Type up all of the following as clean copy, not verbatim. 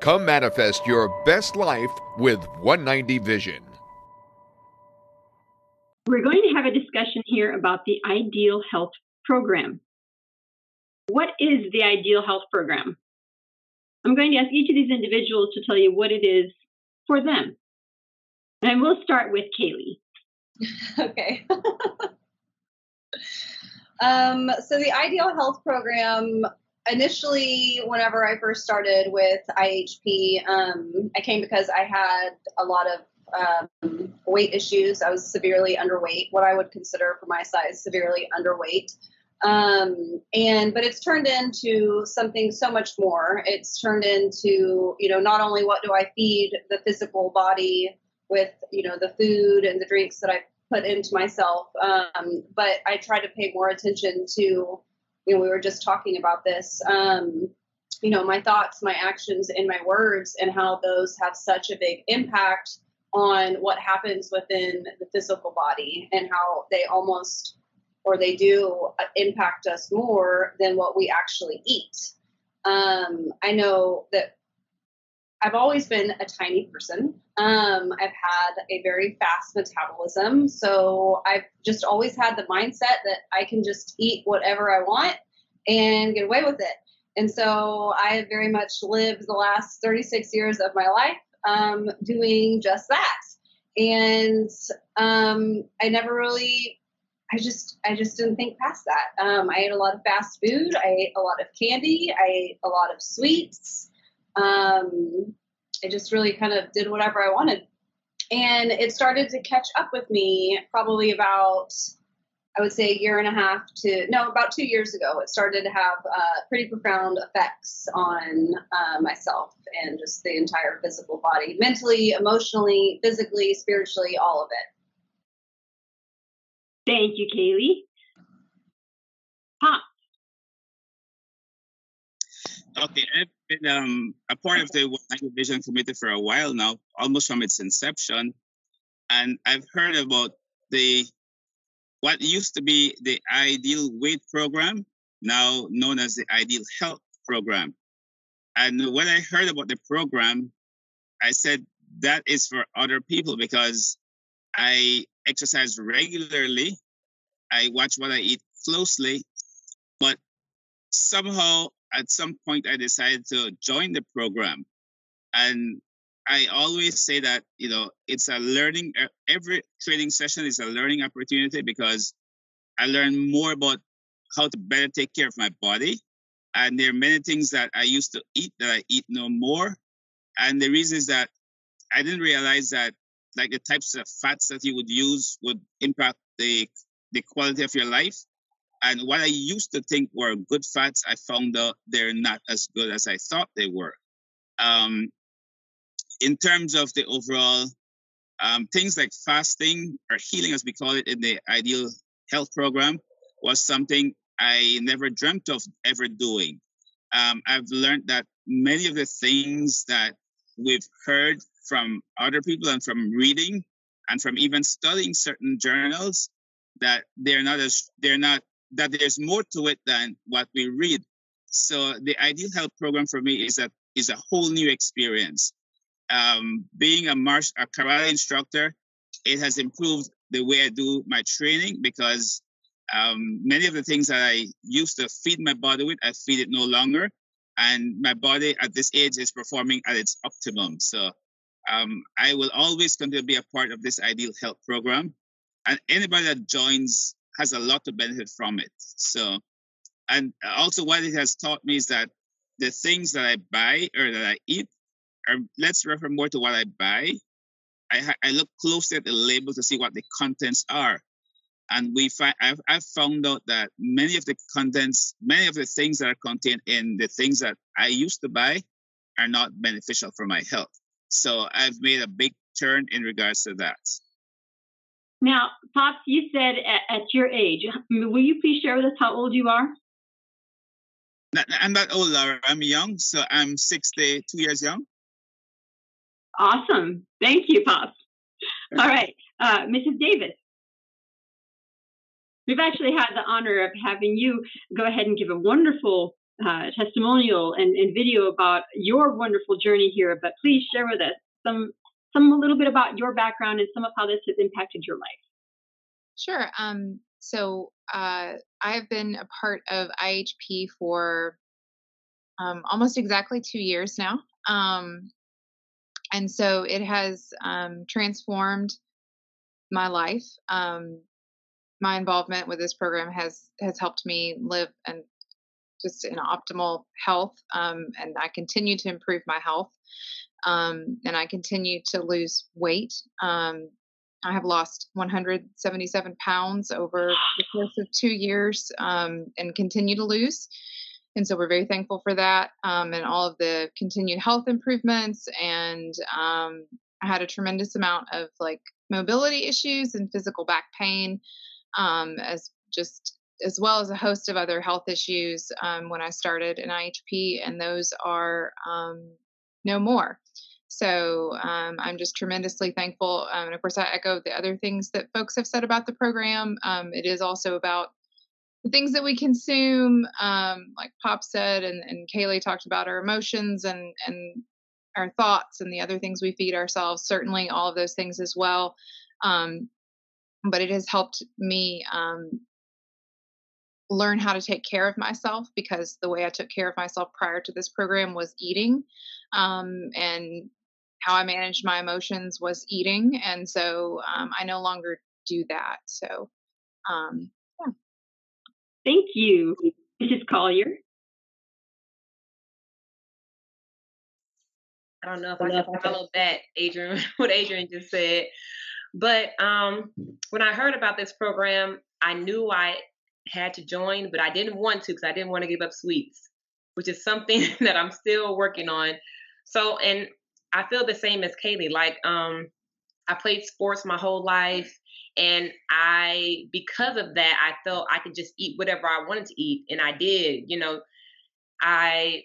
Come manifest your best life with 190 Vision. We're going to have a discussion here about the Ideal Health Program. What is the Ideal Health Program? I'm going to ask each of these individuals to tell you what it is for them. And we'll start with Kaylee. Okay. So the Ideal Health Program, initially, whenever I first started with IHP, I came because I had a lot of weight issues. I was severely underweight, what I would consider for my size, severely underweight. But it's turned into something so much more. It's turned into, not only what do I feed the physical body with, the food and the drinks that I put into myself, but I try to pay more attention to, we were just talking about this, my thoughts, my actions, and my words, and how those have such a big impact on what happens within the physical body, and how they do impact us more than what we actually eat. I know that I've always been a tiny person. I've had a very fast metabolism. So I've just always had the mindset that I can just eat whatever I want and get away with it. And so I have very much lived the last 36 years of my life doing just that. And I never really, I just didn't think past that. I ate a lot of fast food. I ate a lot of candy. I ate a lot of sweets. I just really kind of did whatever I wanted. And it started to catch up with me probably about, I would say about 2 years ago. It started to have pretty profound effects on myself and just the entire physical body, mentally, emotionally, physically, spiritually, all of it. Thank you, Kaylee. Pop. Okay, I've been a part of the 190 Vision Committee for a while now, almost from its inception, and I've heard about what used to be the Ideal Weight Program, now known as the Ideal Health Program. And when I heard about the program, I said that is for other people, because I exercise regularly, I watch what I eat closely, but somehow at some point I decided to join the program. And I always say that, it's a learning, every training session is a learning opportunity, because I learn more about how to better take care of my body. And there are many things that I used to eat that I eat no more. And the reason is that I didn't realize that like the types of fats that you would use would impact the quality of your life. And what I used to think were good fats, I found out they're not as good as I thought they were. In terms of the overall things like fasting or healing, as we call it in the Ideal Health Program, was something I never dreamt of ever doing. I've learned that many of the things that we've heard from other people and from reading and from even studying certain journals, that that there's more to it than what we read. So the Ideal Health Program for me is a whole new experience. Being a karate instructor, it has improved the way I do my training, because many of the things that I used to feed my body with, I feed it no longer. And my body at this age is performing at its optimum. So I will always continue to be a part of this Ideal Health Program. And anybody that joins has a lot to benefit from it. So, and also what it has taught me is that the things that I buy or that I eat, let's refer more to what I buy. I look closely at the label to see what the contents are. And I've found out that many of the things that are contained in the things that I used to buy are not beneficial for my health. So I've made a big turn in regards to that. Now, Pops, you said at your age, will you please share with us how old you are? I'm not old, Laura. I'm young, so I'm 62 years young. Awesome. Thank you, Pops. All right, Mrs. Davis. We've actually had the honor of having you go ahead and give a wonderful testimonial and video about your wonderful journey here, but please share with us some a little bit about your background and some of how this has impacted your life. Sure. I have been a part of IHP for almost exactly 2 years now. And so it has transformed my life. My involvement with this program has helped me live and just in optimal health, and I continue to improve my health, and I continue to lose weight. I have lost 177 pounds over the course of 2 years, and continue to lose. And so we're very thankful for that, and all of the continued health improvements. And I had a tremendous amount of like mobility issues and physical back pain, as well as a host of other health issues when I started in IHP, and those are no more. So I'm just tremendously thankful. And of course, I echo the other things that folks have said about the program. It is also about the things that we consume, like Pop said, and Kaylee talked about our emotions and our thoughts and the other things we feed ourselves, certainly all of those things as well. But it has helped me learn how to take care of myself, because the way I took care of myself prior to this program was eating, and how I managed my emotions was eating. And so I no longer do that. So, yeah. Thank you. Mrs. Collier. I don't know if I can follow that, Adrian, what Adrian just said. But when I heard about this program, I knew I had to join, but I didn't want to because I didn't want to give up sweets, which is something that I'm still working on. So, and I feel the same as Kaylee. Like, I played sports my whole life, and because of that, I felt I could just eat whatever I wanted to eat, and I did. I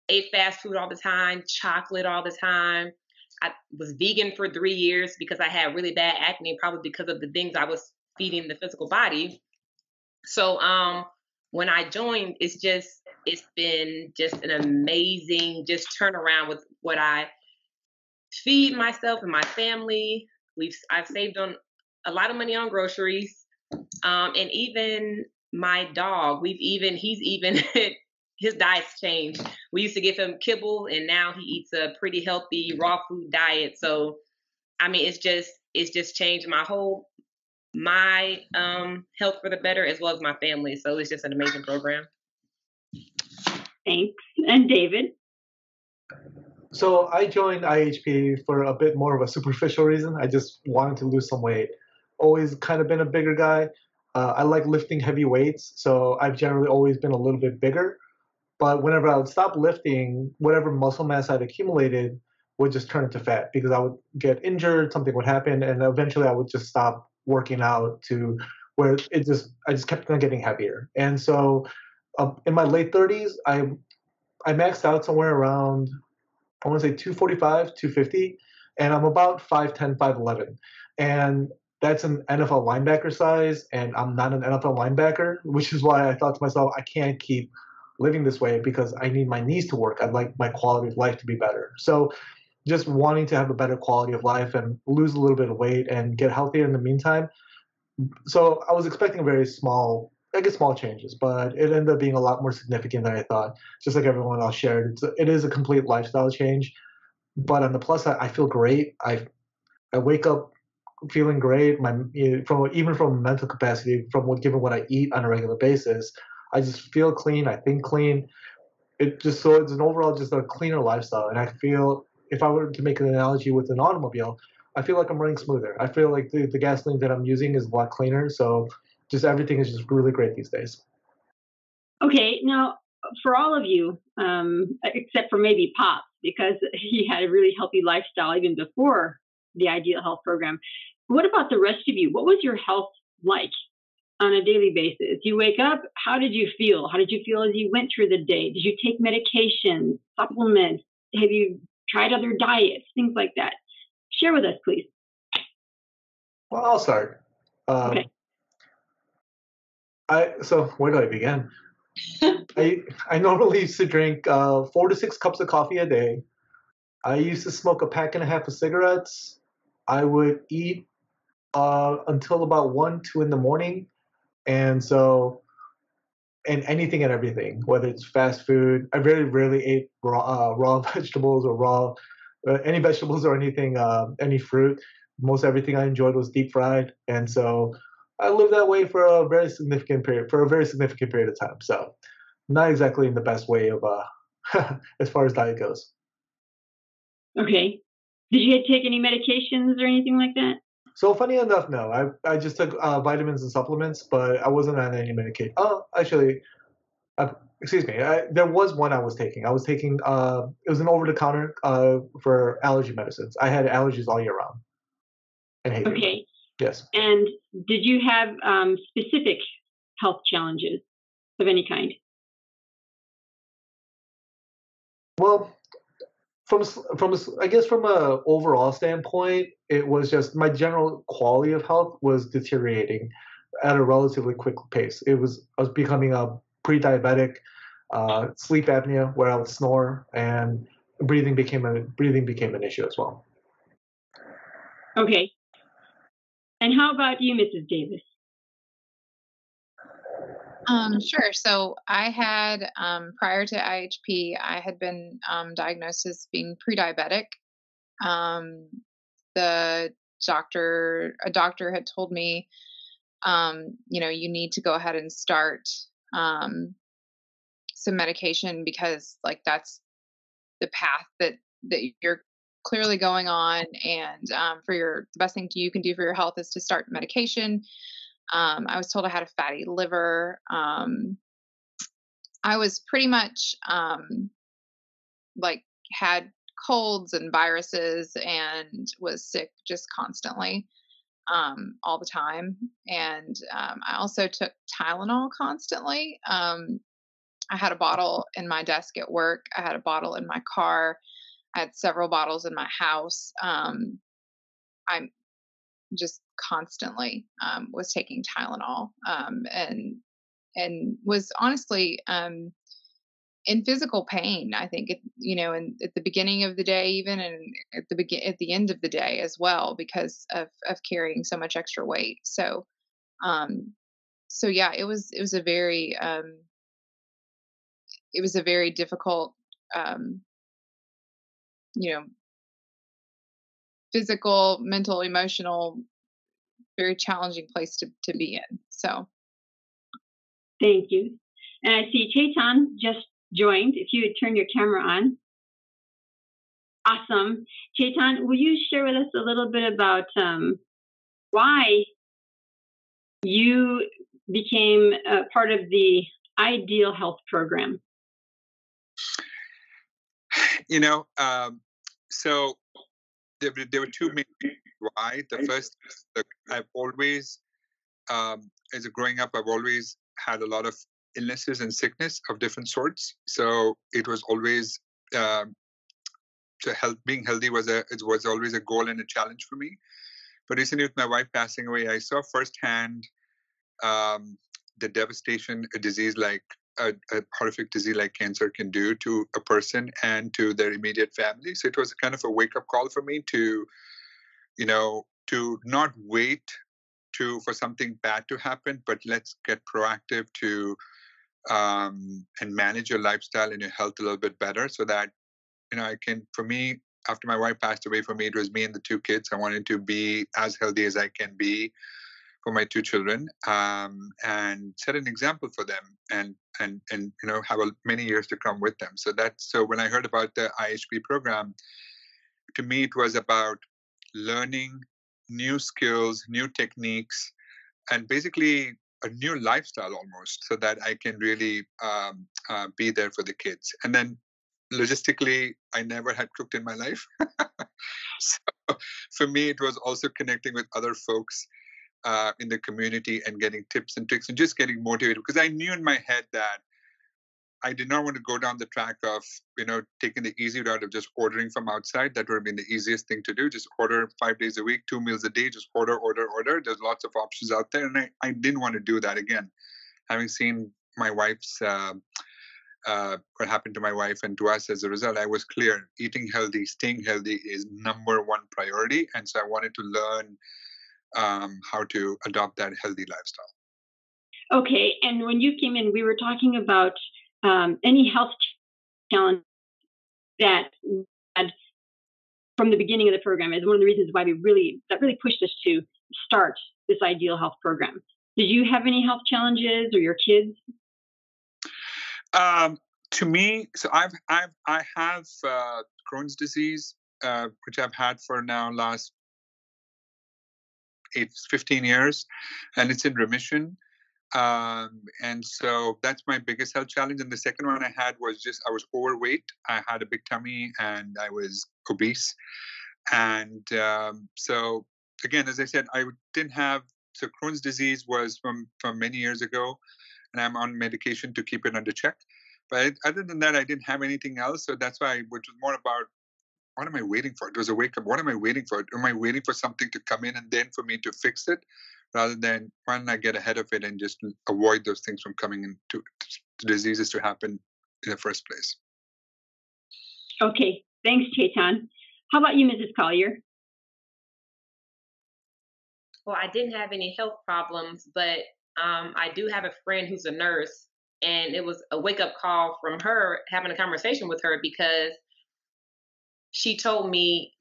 ate fast food all the time, chocolate all the time. I was vegan for 3 years because I had really bad acne, probably because of the things I was feeding the physical body. So when I joined, it's been just an amazing just turnaround with what I feed myself and my family. I've saved on a lot of money on groceries, and even my dog. He's even his diet's changed. We used to give him kibble, and now he eats a pretty healthy raw food diet. So, I mean, it's just changed my health for the better, as well as my family. So it's just an amazing program. Thanks. And David? So I joined IHP for a bit more of a superficial reason. I just wanted to lose some weight. Always kind of been a bigger guy. I like lifting heavy weights, so I've generally always been a little bit bigger. But whenever I would stop lifting, whatever muscle mass I'd accumulated would just turn into fat because I would get injured, something would happen, and eventually I would just stop working out to where I just kept on getting heavier. And so in my late 30s, I maxed out somewhere around, I want to say 245, 250, and I'm about 5'10", 5'11". And that's an NFL linebacker size, and I'm not an NFL linebacker, which is why I thought to myself, I can't keep living this way because I need my knees to work. I'd like my quality of life to be better. So just wanting to have a better quality of life and lose a little bit of weight and get healthier in the meantime. So I was expecting very small changes, but it ended up being a lot more significant than I thought. Just like everyone else shared, it is a complete lifestyle change. But on the plus side, I feel great. I wake up feeling great. Even from a mental capacity, given what I eat on a regular basis, I just feel clean. I think clean. It's an overall just a cleaner lifestyle. And I feel, if I were to make an analogy with an automobile, I feel like I'm running smoother. I feel like the gasoline that I'm using is a lot cleaner. So just everything is just really great these days. Okay, now for all of you, except for maybe Pop, because he had a really healthy lifestyle even before the Ideal Health Program. What about the rest of you? What was your health like on a daily basis? You wake up, how did you feel? How did you feel as you went through the day? Did you take medication, supplements? Have you tried other diets, things like that? Share with us, please. Well, I'll start. Okay. So where do I begin? I normally used to drink 4 to 6 cups of coffee a day. I used to smoke a pack and a half of cigarettes. I would eat until about 1, 2 in the morning, and and anything and everything, whether it's fast food. I very rarely ate raw vegetables or raw any vegetables or anything, any fruit. Most everything I enjoyed was deep fried, and so I lived that way for a very significant period of time. So not exactly in the best way of as far as diet goes. Okay. Did you take any medications or anything like that? So funny enough, no. I just took vitamins and supplements, but I wasn't on any medication. Oh, actually, excuse me. There was one I was taking. I was taking it was an over the counter for allergy medicines. I had allergies all year round and hated them. Okay. Yes. And did you have specific health challenges of any kind? Well, I guess from a overall standpoint, it was just my general quality of health was deteriorating at a relatively quick pace. I was becoming a pre-diabetic, sleep apnea where I would snore, and breathing became an issue as well. Okay. And how about you, Mrs. Davis? Sure. So I had, prior to IHP, I had been diagnosed as being pre-diabetic. Um, a doctor had told me, you need to go ahead and start some medication because, like, that's the path that you're clearly going on, and the best thing you can do for your health is to start medication. I was told I had a fatty liver. I was pretty much like had colds and viruses and was sick just constantly, all the time. And I also took Tylenol constantly. I had a bottle in my desk at work. I had a bottle in my car. I had several bottles in my house. I'm just constantly was taking Tylenol, and was honestly in physical pain. I think at the beginning of the day, even, and at the end of the day as well, because of carrying so much extra weight. Um, so yeah, it was a very difficult, um, you know, physical, mental, emotional, very challenging place to be in. So Thank you. And I see Chetan just joined. If you would turn your camera on. Awesome. Chetan, will you share with us a little bit about why you became a part of the Ideal Health program? So there were two main reasons why. The first, I've always, as a growing up, I've always had a lot of illnesses and sickness of different sorts. So it was always being healthy it was always a goal and a challenge for me. But recently, with my wife passing away, I saw firsthand the devastation a disease like a horrific disease like cancer can do to a person and to their immediate family. So it was kind of a wake-up call for me to not wait for something bad to happen, but let's get proactive to and manage your lifestyle and your health a little bit better, so that for me, after my wife passed away, for me it was me and the two kids. I wanted to be as healthy as I can be for my two children, and set an example for them, and have many years to come with them. So when I heard about the IHP program, to me it was about learning new skills, new techniques, and basically a new lifestyle almost, so that I can really be there for the kids. And then logistically, I never had cooked in my life. So for me, it was also connecting with other folks in the community and getting tips and tricks and just getting motivated, because I knew in my head that I did not want to go down the track of, taking the easy route of just ordering from outside. That would have been the easiest thing to do. Just order 5 days a week, 2 meals a day, just order. There's lots of options out there. And I didn't want to do that again. Having seen, my wife's what happened to my wife and to us as a result, I was clear: eating healthy, staying healthy is number one priority, and so I wanted to learn how to adopt that healthy lifestyle. Okay, and when you came in, we were talking about any health challenge that we had from the beginning of the program is one of the reasons why that really pushed us to start this Ideal Health program. Did you have any health challenges, or your kids? To me, so I have Crohn's disease, which I've had for now last 15 years, and it's in remission. And so that's my biggest health challenge. And the second one I had was I was overweight. I had a big tummy and I was obese. And so again, as I said, I didn't have, so Crohn's disease was from many years ago, and I'm on medication to keep it under check. But other than that, I didn't have anything else. So that's why, which was more about, what am I waiting for? It was a wake up. What am I waiting for? Am I waiting for something to come in and then for me to fix it? Rather than why don't I get ahead of it and just avoid those things from coming into diseases to happen in the first place. Okay, thanks, Chetan. How about you, Mrs. Collier? Well, I didn't have any health problems, but I do have a friend who's a nurse, and it was a wake-up call from her, having a conversation with her, because she told me,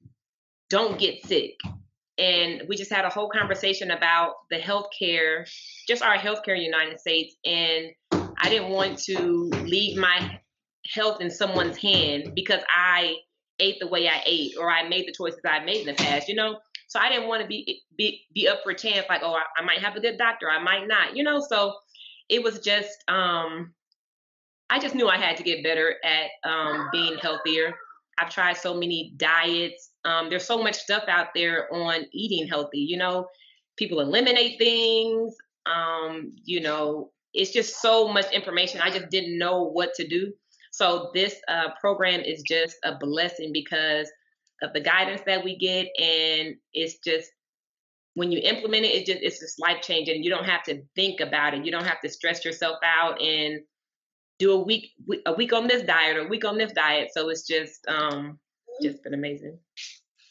don't get sick. And we just had a whole conversation about the healthcare, just our healthcare in the United States. And I didn't want to leave my health in someone's hand because I ate the way I ate, or I made the choices I made in the past, So I didn't want to be up for a chance, like, oh, I might have a good doctor, I might not, So it was just, I just knew I had to get better at being healthier. I've tried so many diets. There's so much stuff out there on eating healthy. People eliminate things. It's just so much information. I just didn't know what to do. So this program is just a blessing because of the guidance that we get, and it's just, when you implement it, it's just life changing. You don't have to think about it. You don't have to stress yourself out and do a week on this diet or a week on this diet. So it's just been amazing.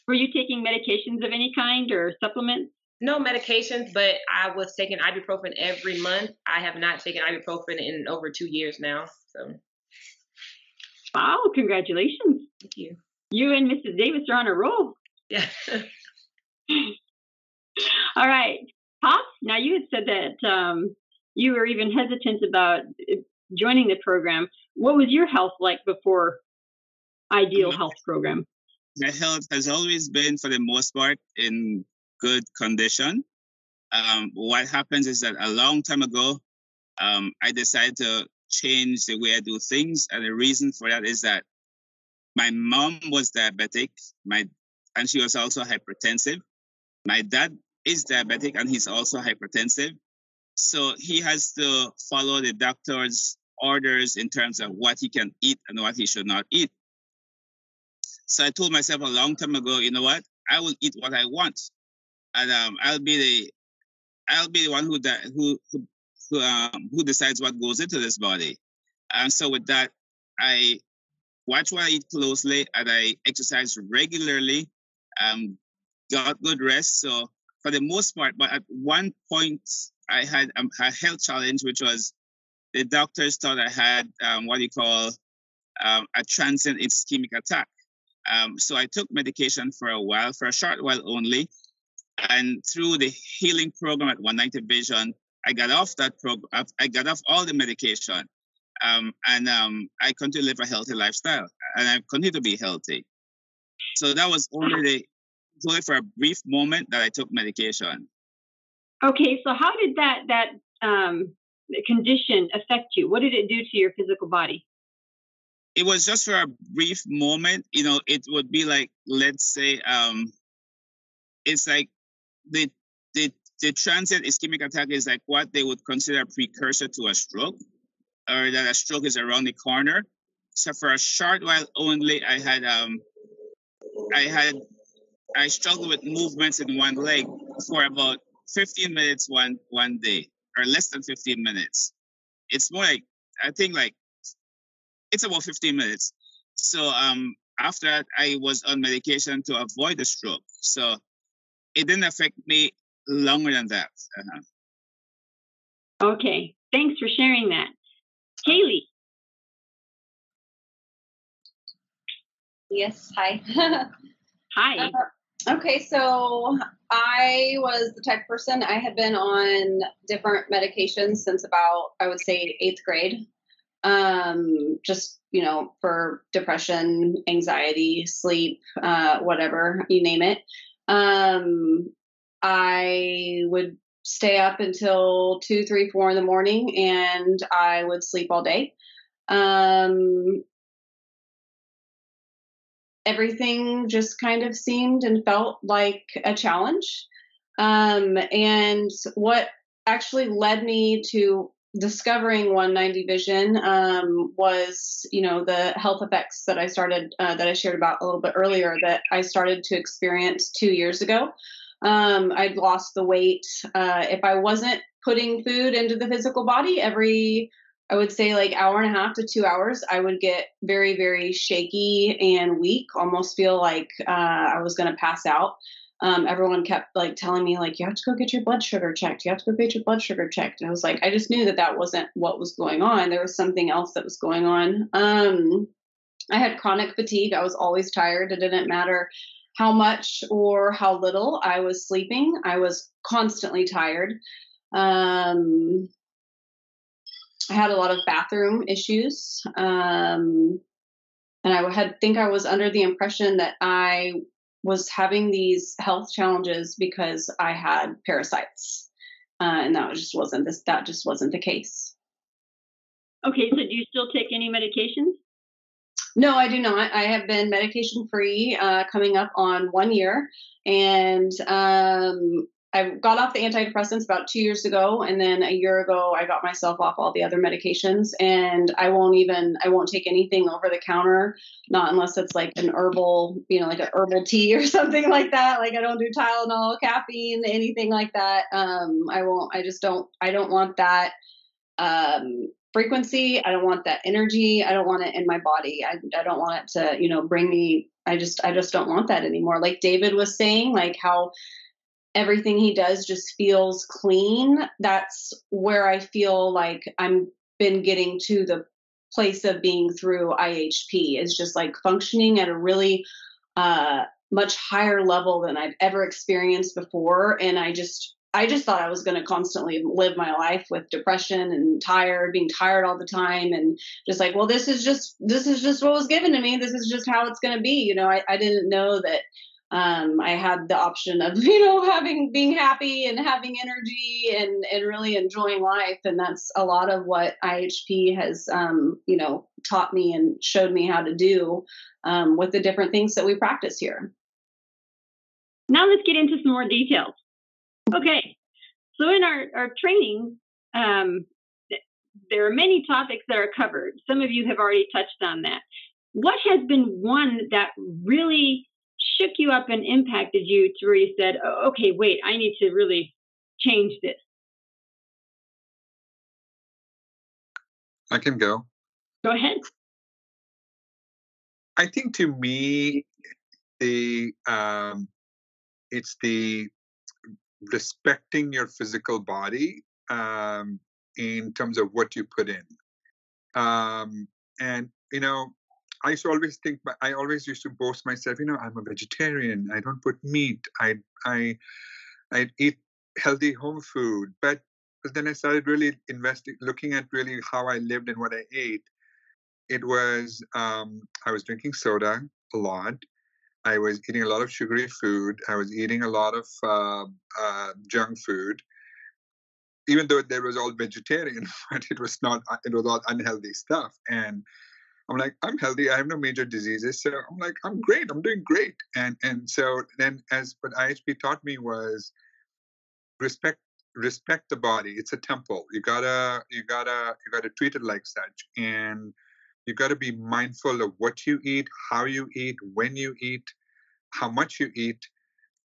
Were you taking medications of any kind or supplements? No medications, but I was taking ibuprofen every month. I have not taken ibuprofen in over 2 years now. So. Wow, congratulations. Thank you. You and Mrs. Davis are on a roll. Yeah. All right. Pops, now you had said that you were even hesitant about joining the program. What was your health like before Ideal Health program? My health has always been, for the most part, in good condition. What happens is that a long time ago, I decided to change the way I do things. And the reason for that is that my mom was diabetic, and she was also hypertensive. My dad is diabetic, and he's also hypertensive. So he has to follow the doctor's orders in terms of what he can eat and what he should not eat. So I told myself a long time ago, you know what? I will eat what I want, and I'll be the one who decides what goes into this body. And so with that, I watch what I eat closely, and I exercise regularly. Got good rest. So for the most part, but at one point I had a health challenge, which was the doctors thought I had a transient ischemic attack. So I took medication for a short while only. And through the healing program at 190 Vision, I got off that program. I got off all the medication. And I continue to live a healthy lifestyle, and I continue to be healthy. So that was only for a brief moment that I took medication. Okay, so how did that condition affect you? What did it do to your physical body? It was just for a brief moment. It would be like, let's say, it's like the transient ischemic attack is like what they would consider a precursor to a stroke, or that a stroke is around the corner. So for a short while only, I struggled with movements in one leg for about 15 minutes one day, or less than 15 minutes. it's more like, I think like it's about 15 minutes. So after that, I was on medication to avoid the stroke. So it didn't affect me longer than that. Okay, thanks for sharing that. Kaylee. Yes, hi. Hi. Okay, so I was the type of person, I had been on different medications since about, I would say, 8th grade. Just, for depression, anxiety, sleep, whatever, you name it. I would stay up until 2, 3, 4 in the morning, and I would sleep all day. Everything just kind of seemed and felt like a challenge. And what actually led me to discovering 190 Vision was, the health effects that I started, that I shared about a little bit earlier, that I started to experience 2 years ago. I'd lost the weight. If I wasn't putting food into the physical body every, I would say, like hour and a half to 2 hours, I would get very, very shaky and weak, almost feel like I was going to pass out. Everyone kept like telling me like, you have to go get your blood sugar checked. You have to go get your blood sugar checked. And I was like, I just knew that that wasn't what was going on. There was something else that was going on. I had chronic fatigue. I was always tired. It didn't matter how much or how little I was sleeping. I was constantly tired. I had a lot of bathroom issues. And I think I was under the impression that I was having these health challenges because I had parasites. And that just wasn't the case. Okay, so do you still take any medications? No, I do not. I have been medication free, coming up on 1 year. And I got off the antidepressants about 2 years ago, and then a year ago I got myself off all the other medications, and I won't take anything over the counter, not unless it's like an herbal, like an herbal tea or something like that. Like I don't do Tylenol, caffeine, anything like that. I don't want that frequency. I don't want that energy. I don't want it in my body. I don't want it to, bring me, I just don't want that anymore. Like David was saying, like how everything he does just feels clean. That's where I feel like I'm been getting to the place of being through IHP, is just like functioning at a really much higher level than I've ever experienced before. And I just thought I was going to constantly live my life with depression and being tired all the time. And just like, well, this is just what was given to me. This is just how it's going to be. I didn't know that I had the option of, being happy and having energy and really enjoying life. And that's a lot of what IHP has, taught me and showed me how to do with the different things that we practice here. Now let's get into some more details. Okay, so in our training, there are many topics that are covered. Some of you have already touched on that. What has been one that really shook you up and impacted you to where you said, oh, okay, wait, I need to really change this? I can go. Go ahead. I think to me, it's the respecting your physical body in terms of what you put in. And, I used to always think, I always used to boast myself, I'm a vegetarian. I don't put meat. I eat healthy home food. But then I started really looking at really how I lived and what I ate. It was, I was drinking soda a lot. I was eating a lot of sugary food. I was eating a lot of junk food, even though there was all vegetarian, but it was all unhealthy stuff. And I'm like, I'm healthy. I have no major diseases. So I'm like, I'm great. I'm doing great. And so then what IHP taught me was respect the body. It's a temple. You gotta treat it like such. And you gotta be mindful of what you eat, how you eat, when you eat, how much you eat,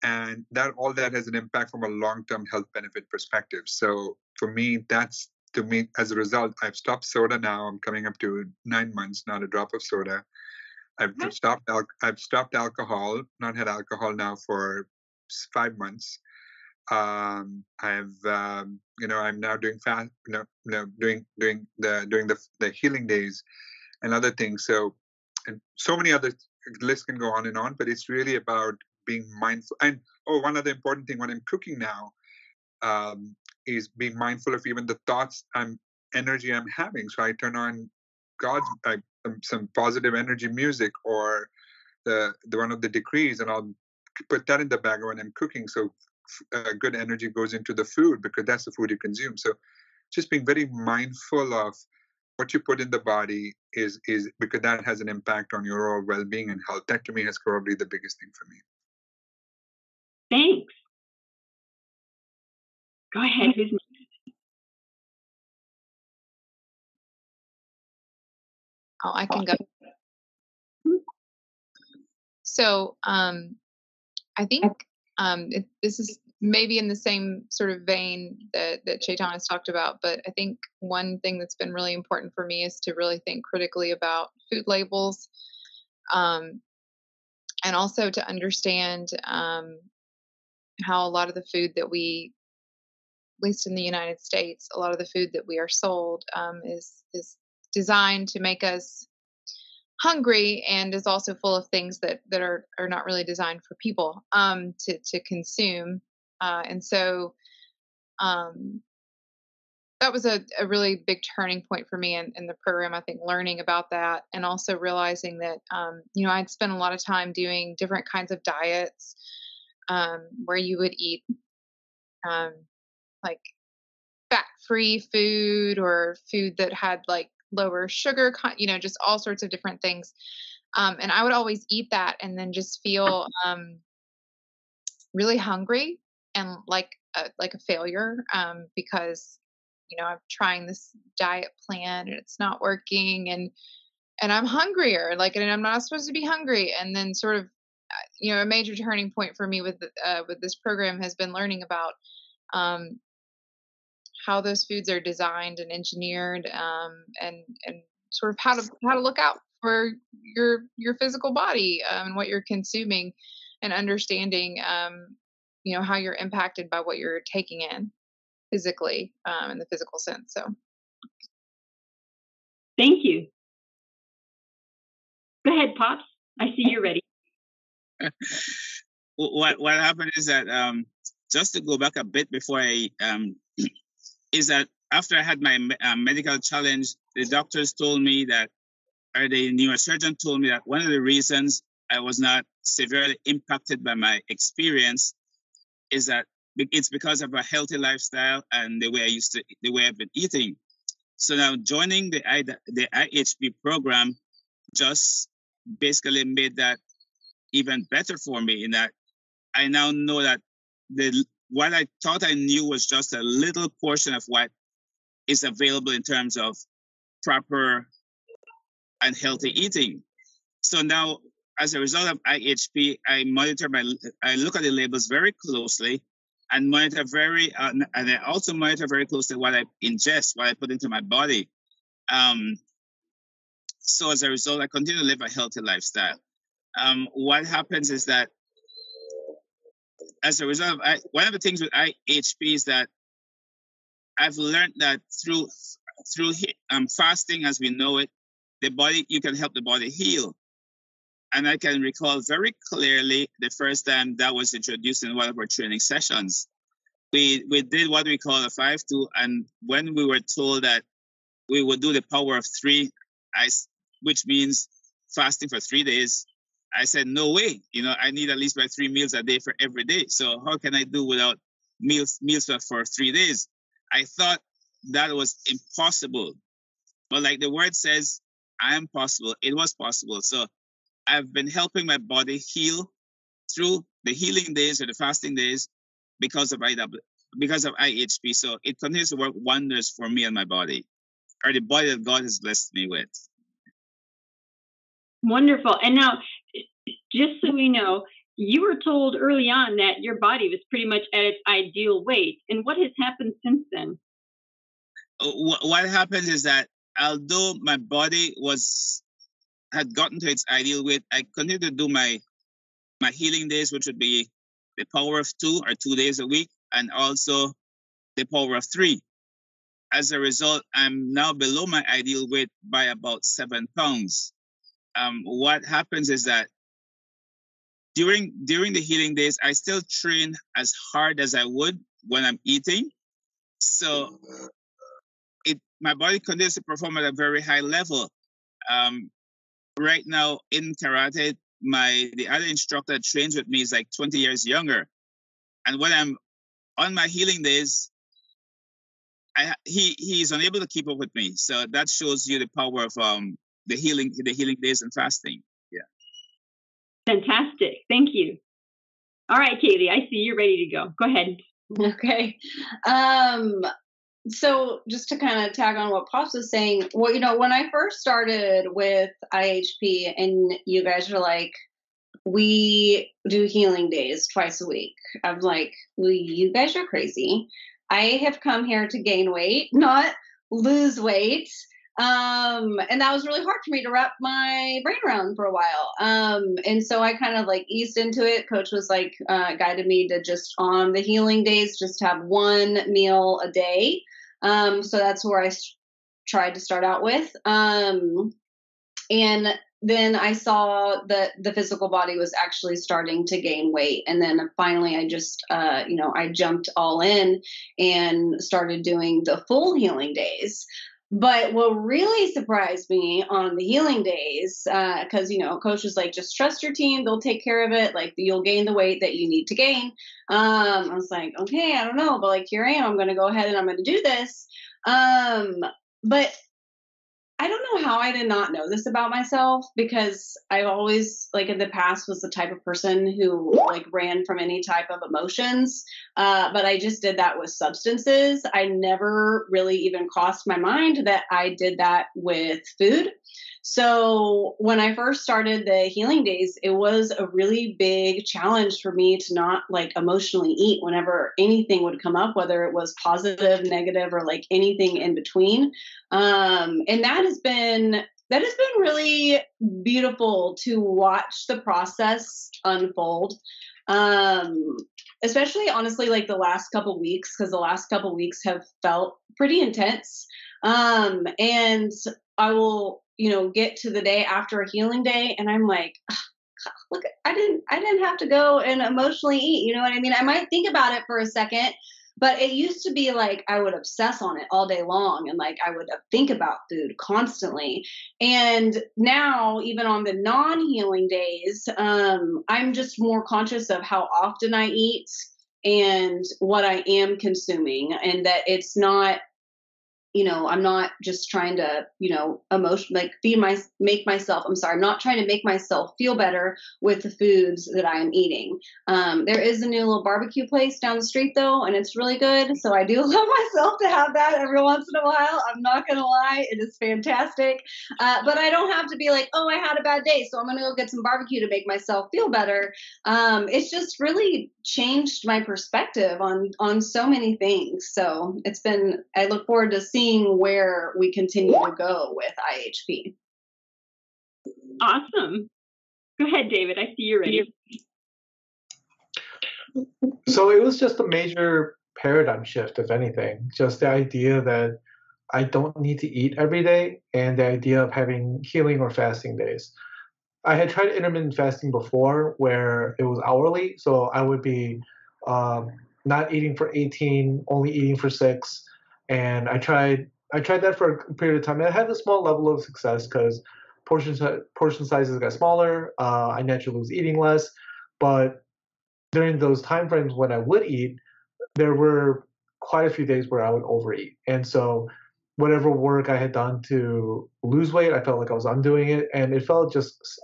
and all that has an impact from a long-term health benefit perspective. So for me, that's to me, as a result, I've stopped soda now. I'm coming up to 9 months, not a drop of soda. I've stopped alcohol, not had alcohol now for 5 months. I'm now doing doing the healing days and other things. So, and so many other lists can go on and on, but it's really about being mindful. And one other important thing when I'm cooking now is being mindful of even the thoughts energy I'm having. So I turn on some positive energy music, or the one of the decrees, and I'll put that in the background when I'm cooking. So good energy goes into the food, because that's the food you consume. So just being very mindful of what you put in the body is because that has an impact on your overall well-being and health. That to me is probably the biggest thing for me. Thanks. Go ahead. Who's next? Oh, I can go. So I think this is maybe in the same sort of vein that Chetan has talked about, but I think one thing that's been really important for me is to really think critically about food labels, and also to understand how a lot of the food that we, at least in the United States, a lot of the food that we are sold is designed to make us hungry, and is also full of things that are not really designed for people to consume. And so that was a really big turning point for me in the program, I think, learning about that, and also realizing that, I'd spent a lot of time doing different kinds of diets where you would eat like fat-free food, or food that had like lower sugar, just all sorts of different things. And I would always eat that and then just feel really hungry and like a failure, because I'm trying this diet plan and it's not working, and I'm hungrier, and I'm not supposed to be hungry. And then sort of a major turning point for me with this program has been learning about how those foods are designed and engineered, and sort of how to look out for your physical body, and what you're consuming, and understanding how you're impacted by what you're taking in physically, in the physical sense. So thank you. Go ahead, Pops. I see you're ready. What happened is that just to go back a bit before I is that after I had my medical challenge, the doctors told me that, or the neurosurgeon told me that one of the reasons I was not severely impacted by my experience is that it's because of a healthy lifestyle and the way I've been eating. So now joining the IHP program just basically made that even better for me, in that I now know that what I thought I knew was just a little portion of what is available in terms of proper and healthy eating. So now, as a result of IHP, I look at the labels very closely, and monitor and I also monitor very closely what I ingest, what I put into my body. So as a result, I continue to live a healthy lifestyle. What happens is that, as a result of one of the things with IHP is that I've learned that through fasting, as we know it, you can help the body heal. And I can recall very clearly the first time that was introduced in one of our training sessions. We did what we call a 5-2, and when we were told that we would do the power of 3, which means fasting for 3 days, I said, no way. I need at least by 3 meals a day for every day. So how can I do without meals for 3 days? I thought that was impossible. But like the word says, I am possible. It was possible. So I've been helping my body heal through the healing days or the fasting days because of IHP. So it continues to work wonders for me and my body, or the body that God has blessed me with. Wonderful. And now, just so we know, you were told early on that your body was pretty much at its ideal weight. And what has happened since then? what happens is that although my body had gotten to its ideal weight, I continue to do my healing days, which would be the power of 2 or 2 days a week, and also the power of 3. As a result, I'm now below my ideal weight by about 7 pounds. What happens is that during the healing days, I still train as hard as I would when I'm eating. So my body continues to perform at a very high level. Right now in karate, the other instructor that trains with me is like 20 years younger. And when I'm on my healing days, he's unable to keep up with me. So that shows you the power of the healing days and fasting. Yeah. Fantastic. Thank you. All right, Kaylee, I see you're ready to go. Go ahead. Okay. So just to kind of tag on what Pops was saying, well, when I first started with IHP and you guys are like, we do healing days twice a week. I'm like, well, you guys are crazy. I have come here to gain weight, not lose weight. And that was really hard for me to wrap my brain around for a while. And so I kind of like eased into it. Coach was like, guided me to just on the healing days, just have one meal a day. So that's where I tried to start out with. And then I saw that the physical body was actually starting to gain weight. And then finally I just, I jumped all in and started doing the full healing days. But what really surprised me on the healing days, because, coach was like, just trust your team. They'll take care of it. Like, you'll gain the weight that you need to gain. I was like, okay, I don't know. But like, here I am. I'm going to go ahead and I'm going to do this. But I don't know how I did not know this about myself, because I've always, like in the past, was the type of person who like ran from any type of emotions. But I just did that with substances. I never really even crossed my mind that I did that with food. So when I first started the healing days, it was a really big challenge for me to not like emotionally eat whenever anything would come up, whether it was positive, negative, or like anything in between. And that has been really beautiful to watch the process unfold. Especially honestly, like the last couple weeks, because the last couple weeks have felt pretty intense. And I will, get to the day after a healing day and I'm like, look, I didn't have to go and emotionally eat. You know what I mean? I might think about it for a second, but it used to be like I would obsess on it all day long and like I would think about food constantly. And now, even on the non-healing days, I'm just more conscious of how often I eat and what I am consuming, and that it's not, I'm not just trying to, I'm not trying to make myself feel better with the foods that I am eating. There is a new little barbecue place down the street though, and it's really good. So I do allow myself to have that every once in a while. I'm not going to lie. It is fantastic. But I don't have to be like, oh, I had a bad day, so I'm going to go get some barbecue to make myself feel better. It's just really changed my perspective on so many things. So I look forward to seeing where we continue to go with IHP. Awesome. Go ahead, David. I see you're ready. So it was just a major paradigm shift, if anything. Just the idea that I don't need to eat every day, and the idea of having healing or fasting days. I had tried intermittent fasting before, where it was hourly. So I would be not eating for 18, only eating for 6. And I tried that for a period of time. And I had a small level of success because portion sizes got smaller. I naturally was eating less. But during those time frames when I would eat, there were quite a few days where I would overeat. And so whatever work I had done to lose weight, I felt like I was undoing it. And it felt just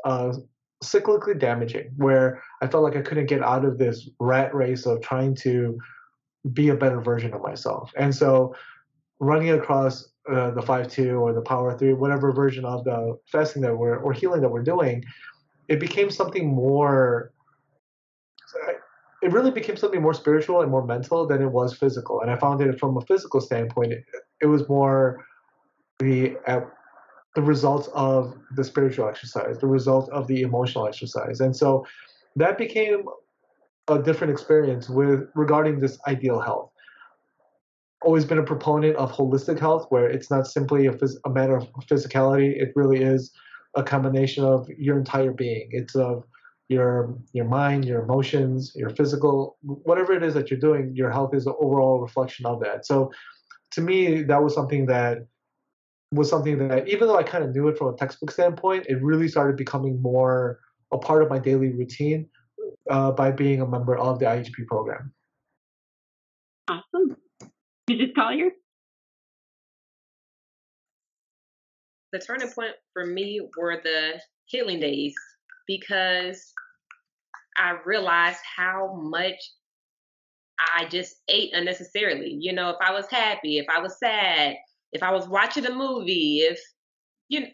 cyclically damaging, where I felt like I couldn't get out of this rat race of trying to be a better version of myself. And so running across the 5-2 or the Power 3, whatever version of the fasting or healing that we're doing, it became something more. it really became something more spiritual and more mental than it was physical. And I found it from a physical standpoint, it was more the results of the spiritual exercise, the result of the emotional exercise. And so that became a different experience regarding this ideal health. Always been a proponent of holistic health, where it's not simply a matter of physicality. It really is a combination of your entire being. It's of your mind, your emotions, your physical, whatever it is that you're doing, your health is an overall reflection of that. So to me, that was something that even though I kind of knew it from a textbook standpoint, it really started becoming more a part of my daily routine by being a member of the IHP program. Awesome. Mrs. Collier? The turning point for me were the healing days, because I realized how much I just ate unnecessarily. You know, if I was happy, if I was sad, if I was watching a movie, if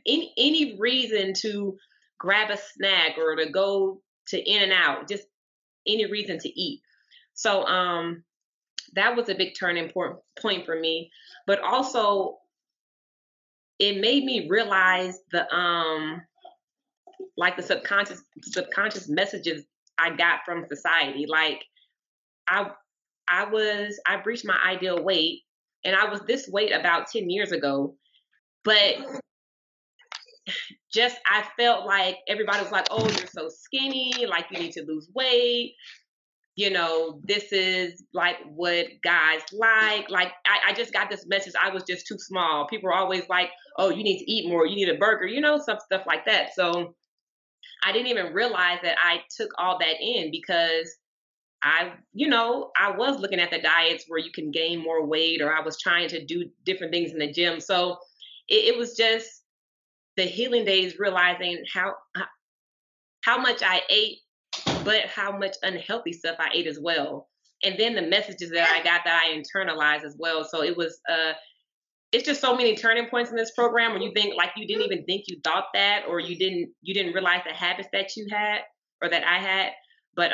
any reason to grab a snack or to go to In-N-Out, just any reason to eat. So that was a big turning point for me. But also, it made me realize the subconscious messages I got from society. Like I reached my ideal weight, and I was this weight about 10 years ago, but I felt like everybody was like, "Oh, you're so skinny, like you need to lose weight. You know, this is like what guys like." Like I just got this message I was just too small. People were always like, "Oh, you need to eat more, you need a burger," some stuff like that. So I didn't even realize that I took all that in, because I was looking at the diets where you can gain more weight, or I was trying to do different things in the gym. So it was just the healing days, realizing how much I ate, but how much unhealthy stuff I ate as well. And then the messages that I got that I internalized as well. So it was, it's just so many turning points in this program when you think like you didn't even think you thought that, or you didn't realize the habits that you had or that I had. But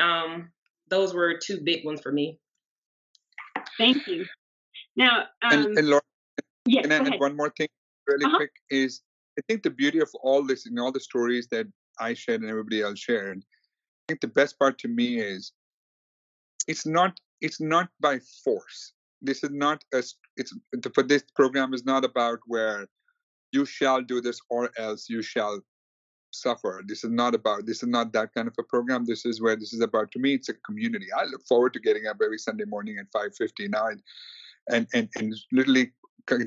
those were two big ones for me. Thank you. Now, and Laura, yes, can I add one more thing really quick? Is I think the beauty of all this and all the stories that I shared and everybody else shared, I think the best part to me is it's not by force. This is not for this program is not about where you shall do this or else you shall suffer. This is not that kind of a program. This is about, to me, it's a community. I look forward to getting up every Sunday morning at 5:50 now and literally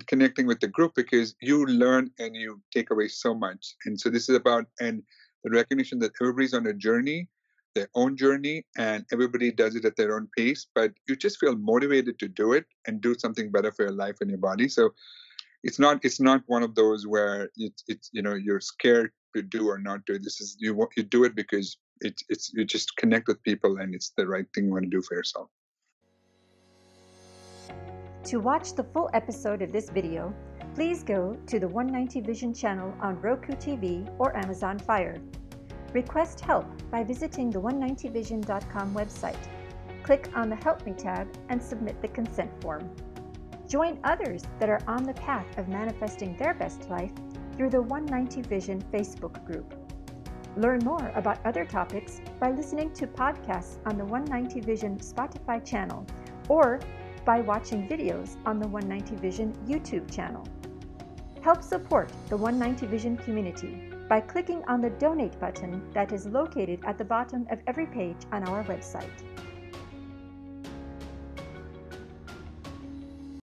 connecting with the group, because you learn and you take away so much. And so this is about, and the recognition that everybody's on a journey, their own journey, and everybody does it at their own pace, but you just feel motivated to do it and do something better for your life and your body. So it's not one of those where it's you're scared to do or not do it. This is you do it because you just connect with people, and it's the right thing you want to do for yourself. To watch the full episode of this video, please go to the 190 Vision channel on Roku TV or Amazon Fire. Request help by visiting the 190vision.com website. Click on the Help Me tab and submit the consent form. Join others that are on the path of manifesting their best life through the 190 Vision Facebook group. Learn more about other topics by listening to podcasts on the 190 Vision Spotify channel, or by watching videos on the 190 Vision YouTube channel. Help support the 190 Vision community by clicking on the Donate button that is located at the bottom of every page on our website.